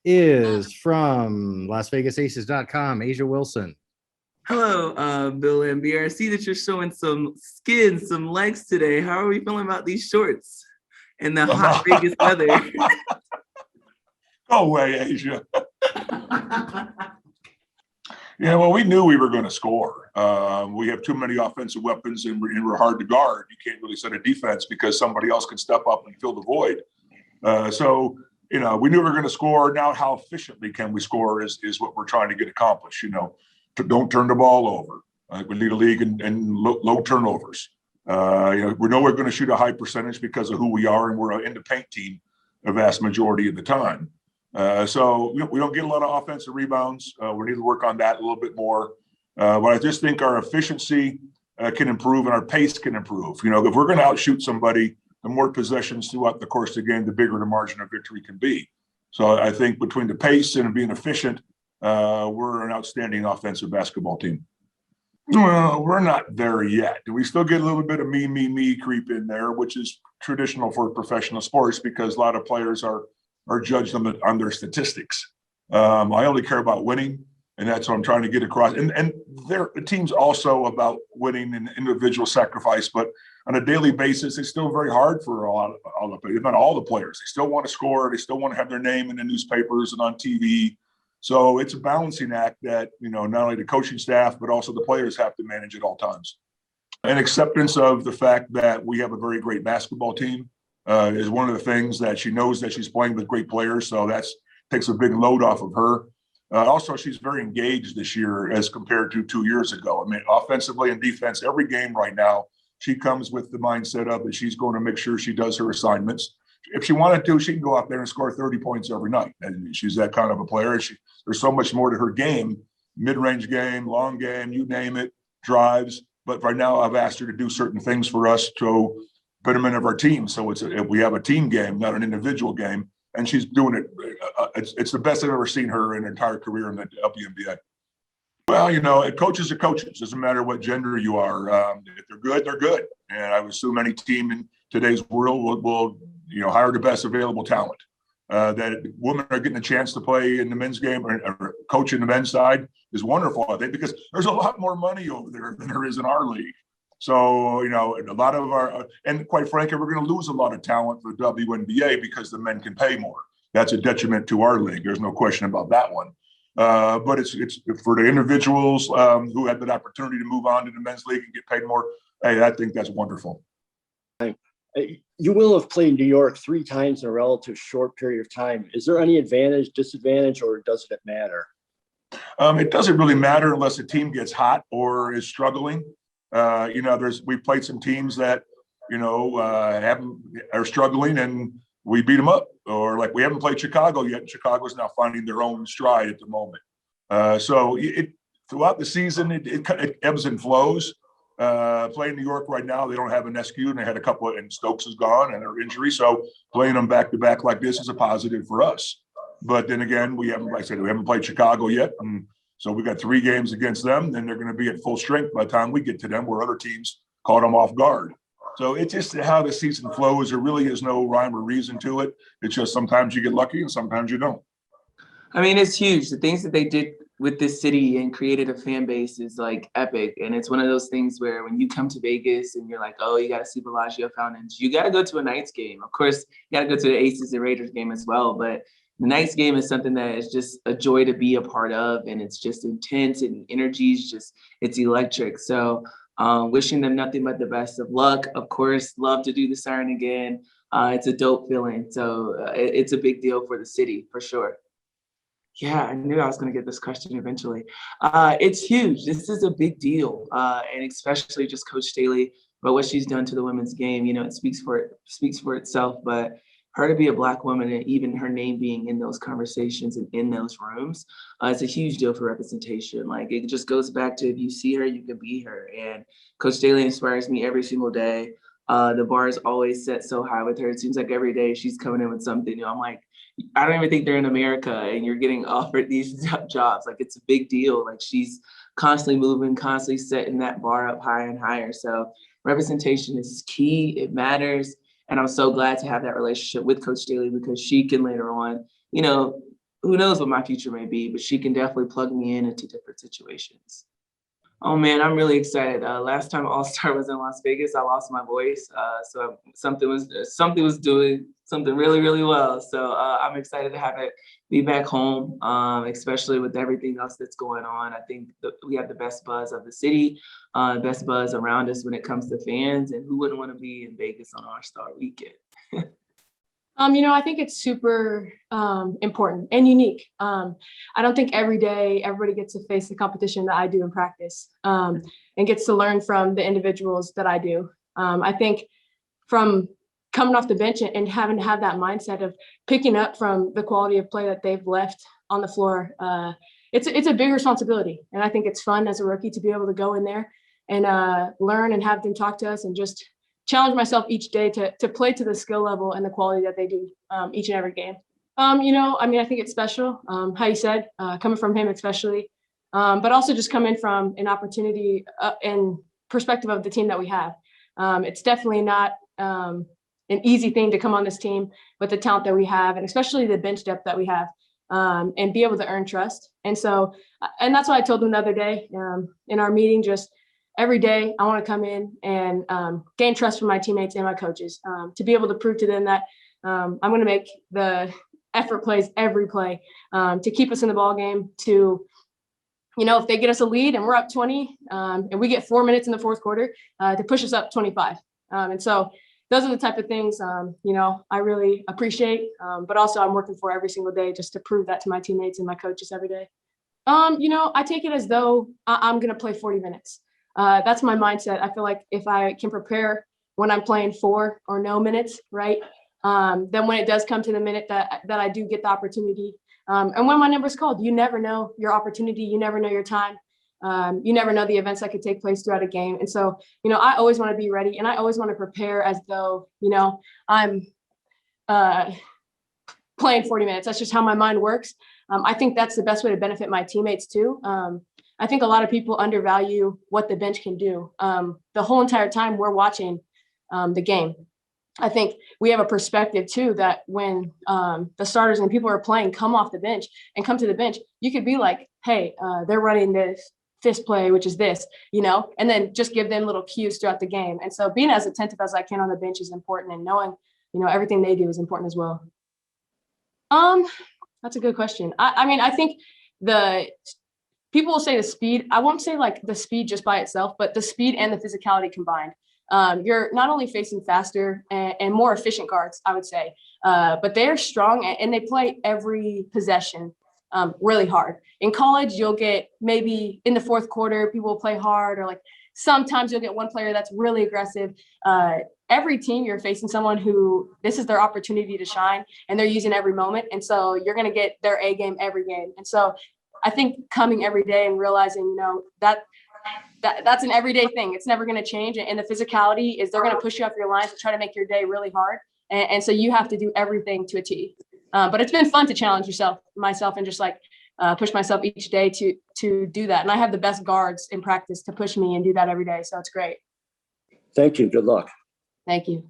is from LasVegasAces.com, Asia Wilson. Hello, Bill Laimbeer. I see that you're showing some skin, some legs today. How are we feeling about these shorts and the hot Vegas weather? Go away, Asia. Yeah, well, we knew we were going to score. We have too many offensive weapons, and we're hard to guard. You can't really set a defense because somebody else can step up and fill the void. So, we knew we were going to score. Now, how efficiently can we score is what we're trying to get accomplished. Don't turn the ball over. We lead a league in low turnovers. We know we're going to shoot a high percentage because of who we are, and we're an in the paint team a vast majority of the time. So we don't get a lot of offensive rebounds. We need to work on that a little bit more. But I just think our efficiency can improve and our pace can improve. If we're going to outshoot somebody, the more possessions throughout the course of the game, the bigger the margin of victory can be. So I think between the pace and being efficient, we're an outstanding offensive basketball team. Well, we're not there yet. We still get a little bit of me creep in there, which is traditional for professional sports because a lot of players are judged on their statistics. I only care about winning, and that's what I'm trying to get across. And the team's also about winning and individual sacrifice, but on a daily basis, it's still very hard for all the players, not all the players. They still want to score. They still want to have their name in the newspapers and on TV. So it's a balancing act that, not only the coaching staff, but also the players have to manage at all times. And acceptance of the fact that we have a very great basketball team is one of the things that she knows that she's playing with great players. So that takes a big load off of her. Also, she's very engaged this year as compared to 2 years ago. I mean, offensively and defense, every game right now, she comes with the mindset of that she's going to make sure she does her assignments. If she wanted to, she can go out there and score 30 points every night. And she's that kind of a player. There's so much more to her game, mid-range game, long game, you name it, drives. But right now I've asked her to do certain things for us to betterment of our team. So we have a team game, not an individual game. And she's doing it. It's the best I've ever seen her in her entire career in the WNBA. Well, coaches are coaches. Doesn't matter what gender you are. If they're good, they're good. And I would assume any team in today's world will hire the best available talent. That women are getting a chance to play in the men's game or coach in the men's side is wonderful, I think, because there's a lot more money over there than there is in our league. So, a lot of and quite frankly, we're going to lose a lot of talent for the WNBA because the men can pay more. That's a detriment to our league. There's no question about that one. But it's for the individuals who had that opportunity to move on to the men's league and get paid more. Hey, I think that's wonderful. You will have played New York 3 times in a relative short period of time. Is there any advantage, disadvantage, or doesn't it matter? It doesn't really matter unless the team gets hot or is struggling. We've played some teams that, are struggling and we beat them up. Or like we haven't played Chicago yet. Chicago's now finding their own stride at the moment. So throughout the season, it ebbs and flows. Playing New York right now, they don't have an SQ, and they had a couple, and Stokes is gone and their injury. So playing them back to back like this is a positive for us. But then again, we haven't played Chicago yet, and so we got 3 games against them. Then they're going to be at full strength by the time we get to them, where other teams caught them off guard. So it's just how the season flows. There really is no rhyme or reason to it. It's just sometimes you get lucky and sometimes you don't. I mean, it's huge. The things that they did with this city and created a fan base is like epic. And it's one of those things where when you come to Vegas and you're like, oh, you got to see Bellagio Fountains, you got to go to a Knights game. Of course, you got to go to the Aces and Raiders game as well. But the Knights game is something that is just a joy to be a part of. And it's just intense, and the energy is it's electric. So wishing them nothing but the best of luck. Of course, love to do the Siren again. It's a dope feeling. So it's a big deal for the city, for sure. Yeah, I knew I was going to get this question eventually. It's huge. This is a big deal. And especially just Coach Staley, but what she's done to the women's game, it speaks for itself. But her to be a Black woman and even her name being in those conversations and in those rooms, it's a huge deal for representation. Like, it just goes back to, if you see her, you can be her. And Coach Staley inspires me every single day. The bar is always set so high with her. It seems like every day she's coming in with something. I'm like, I don't even think they're in America and you're getting offered these jobs. Like, it's a big deal. Like, she's constantly moving, constantly setting that bar up higher and higher. So representation is key. It matters. And I'm so glad to have that relationship with Coach Staley, because she can later on you know, who knows what my future may be, but she can definitely plug me in into different situations. Oh man, I'm really excited. Last time All-Star was in Las Vegas, I lost my voice. So something was doing something really, really well. So I'm excited to have it be back home, especially with everything else that's going on. I think we have the best buzz of the city, best buzz around us when it comes to fans, and who wouldn't want to be in Vegas on All-Star weekend? I think it's super important and unique. I don't think every day everybody gets to face the competition that I do in practice, and gets to learn from the individuals that I do. I think from coming off the bench and having to have that mindset of picking up from the quality of play that they've left on the floor, it's a big responsibility. And I think it's fun as a rookie to be able to go in there and learn and have them talk to us and just challenge myself each day to play to the skill level and the quality that they do each and every game. I think it's special, how you said, coming from him especially, but also just coming from an opportunity and perspective of the team that we have. It's definitely not an easy thing to come on this team with the talent that we have, and especially the bench depth that we have, and be able to earn trust. And so, and that's what I told them the other day in our meeting, just every day I want to come in and gain trust from my teammates and my coaches, to be able to prove to them that I'm going to make the effort plays every play, to keep us in the ball game, to, if they get us a lead and we're up 20 and we get 4 minutes in the fourth quarter, to push us up 25. And so those are the type of things, I really appreciate, but also I'm working for every single day just to prove that to my teammates and my coaches every day. I take it as though I'm going to play 40 minutes. That's my mindset. I feel like if I can prepare when I'm playing 4 or no minutes, right? Then when it does come to the minute that I do get the opportunity, and when my number's called, you never know your opportunity, you never know your time, you never know the events that could take place throughout a game. And so, I always want to be ready, and I always want to prepare as though, I'm playing 40 minutes. That's just how my mind works. I think that's the best way to benefit my teammates too. I think a lot of people undervalue what the bench can do. The whole entire time we're watching the game, I think we have a perspective too that when the starters and people are playing come off the bench and come to the bench, you could be like, hey, they're running this play, which is this, and then just give them little cues throughout the game. And so being as attentive as I can on the bench is important, and knowing, everything they do is important as well. That's a good question. I think people will say the speed. I won't say like the speed just by itself, but the speed and the physicality combined. You're not only facing faster and more efficient guards, I would say, but they're strong and they play every possession really hard. In college, you'll get maybe in the fourth quarter, people will play hard, or like sometimes you'll get one player that's really aggressive. Every team, you're facing someone who this is their opportunity to shine, and they're using every moment. And so you're going to get their A game every game. And so I think coming every day and realizing, that's an everyday thing. It's never going to change. And the physicality is they're going to push you off your lines to try to make your day really hard. And so you have to do everything to a T. But it's been fun to challenge myself and just like push myself each day to do that. And I have the best guards in practice to push me and do that every day. So it's great. Thank you. Good luck. Thank you.